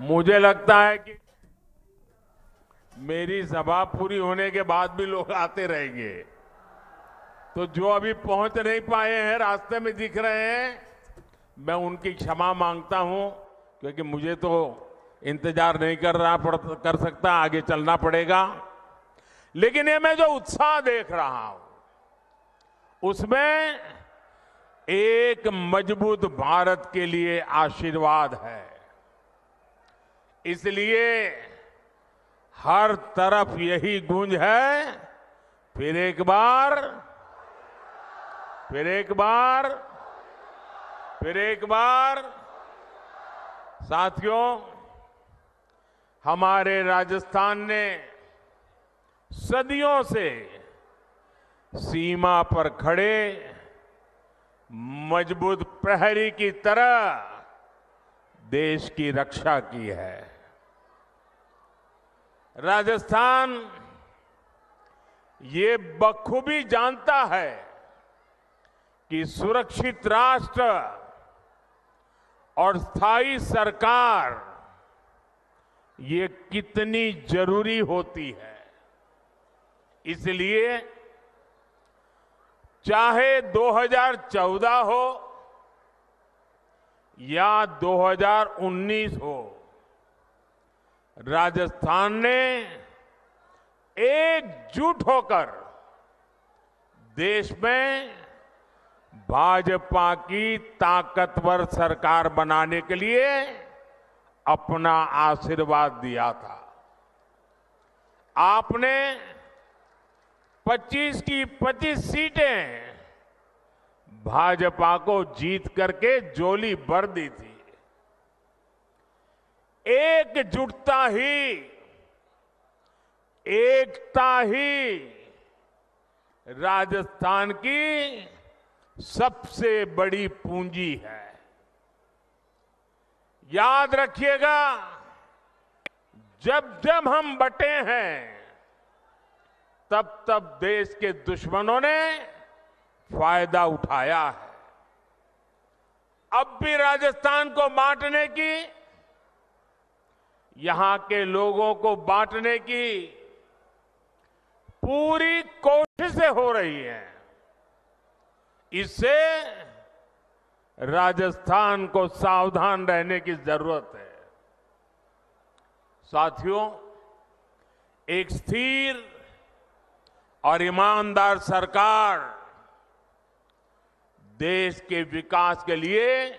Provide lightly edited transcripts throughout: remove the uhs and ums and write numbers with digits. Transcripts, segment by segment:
मुझे लगता है कि मेरी सभा पूरी होने के बाद भी लोग आते रहेंगे। तो जो अभी पहुंच नहीं पाए हैं, रास्ते में दिख रहे हैं, मैं उनकी क्षमा मांगता हूं, क्योंकि मुझे तो इंतजार नहीं कर सकता, आगे चलना पड़ेगा। लेकिन ये मैं जो उत्साह देख रहा हूं, उसमें एक मजबूत भारत के लिए आशीर्वाद है। इसलिए हर तरफ यही गूंज है, फिर एक बार, फिर एक बार, फिर एक बार। साथियों, हमारे राजस्थान ने सदियों से सीमा पर खड़े मजबूत प्रहरी की तरह देश की रक्षा की है। राजस्थान ये बखूबी जानता है कि सुरक्षित राष्ट्र और स्थायी सरकार ये कितनी जरूरी होती है। इसलिए चाहे 2014 हो या 2019 हो, राजस्थान ने एकजुट होकर देश में भाजपा की ताकतवर सरकार बनाने के लिए अपना आशीर्वाद दिया था। आपने 25 की 25 सीटें भाजपा को जीत करके झोली भर दी थी। एकजुटता ही, एकता ही राजस्थान की सबसे बड़ी पूंजी है। याद रखिएगा, जब जब हम बंटे हैं, तब तब देश के दुश्मनों ने फायदा उठाया है। अब भी राजस्थान को बांटने की, यहां के लोगों को बांटने की पूरी कोशिशें हो रही हैं। इससे राजस्थान को सावधान रहने की जरूरत है। साथियों, एक स्थिर और ईमानदार सरकार देश के विकास के लिए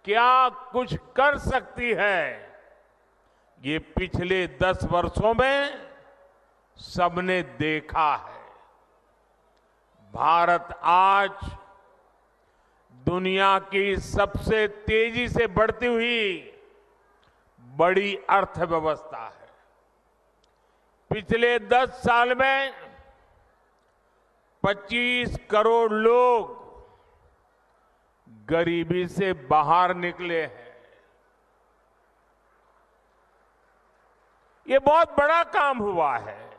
क्या कुछ कर सकती है, ये पिछले 10 वर्षों में सबने देखा है। भारत आज दुनिया की सबसे तेजी से बढ़ती हुई बड़ी अर्थव्यवस्था है। पिछले 10 साल में 25 करोड़ लोग गरीबी से बाहर निकले हैं। ये बहुत बड़ा काम हुआ है।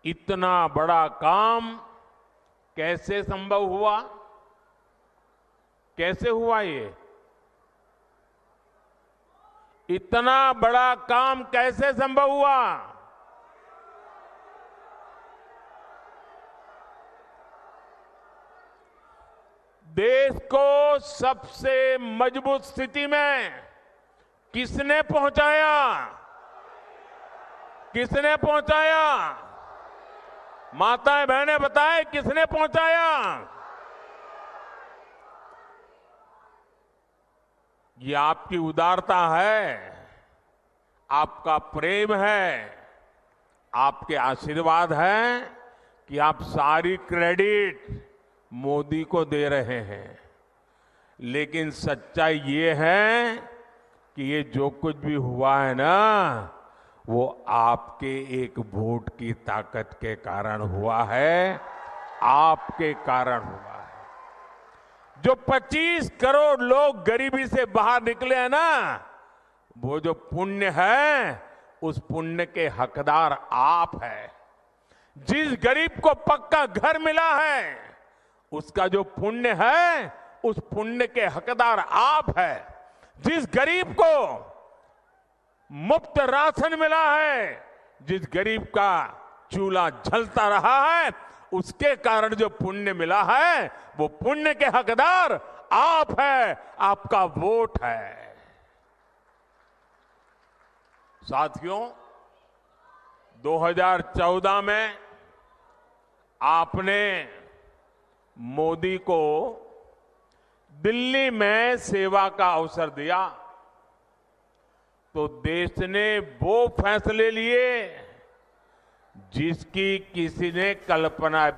इतना बड़ा काम कैसे संभव हुआ? कैसे हुआ ये? इतना बड़ा काम कैसे संभव हुआ? देश को सबसे मजबूत स्थिति में किसने पहुंचाया? किसने पहुंचाया? माताएं बहनें बताएं, किसने पहुंचाया? ये आपकी उदारता है, आपका प्रेम है, आपके आशीर्वाद है कि आप सारी क्रेडिट मोदी को दे रहे हैं। लेकिन सच्चाई ये है कि ये जो कुछ भी हुआ है ना, वो आपके एक वोट की ताकत के कारण हुआ है, आपके कारण हुआ है। जो 25 करोड़ लोग गरीबी से बाहर निकले हैं ना, वो जो पुण्य है, उस पुण्य के हकदार आप हैं। जिस गरीब को पक्का घर मिला है, उसका जो पुण्य है, उस पुण्य के हकदार आप हैं। जिस गरीब को मुफ्त राशन मिला है, जिस गरीब का चूल्हा जलता रहा है, उसके कारण जो पुण्य मिला है, वो पुण्य के हकदार आप है, आपका वोट है। साथियों, 2014 में आपने मोदी को दिल्ली में सेवा का अवसर दिया तो देश ने वो फैसले लिए जिसकी किसी ने कल्पना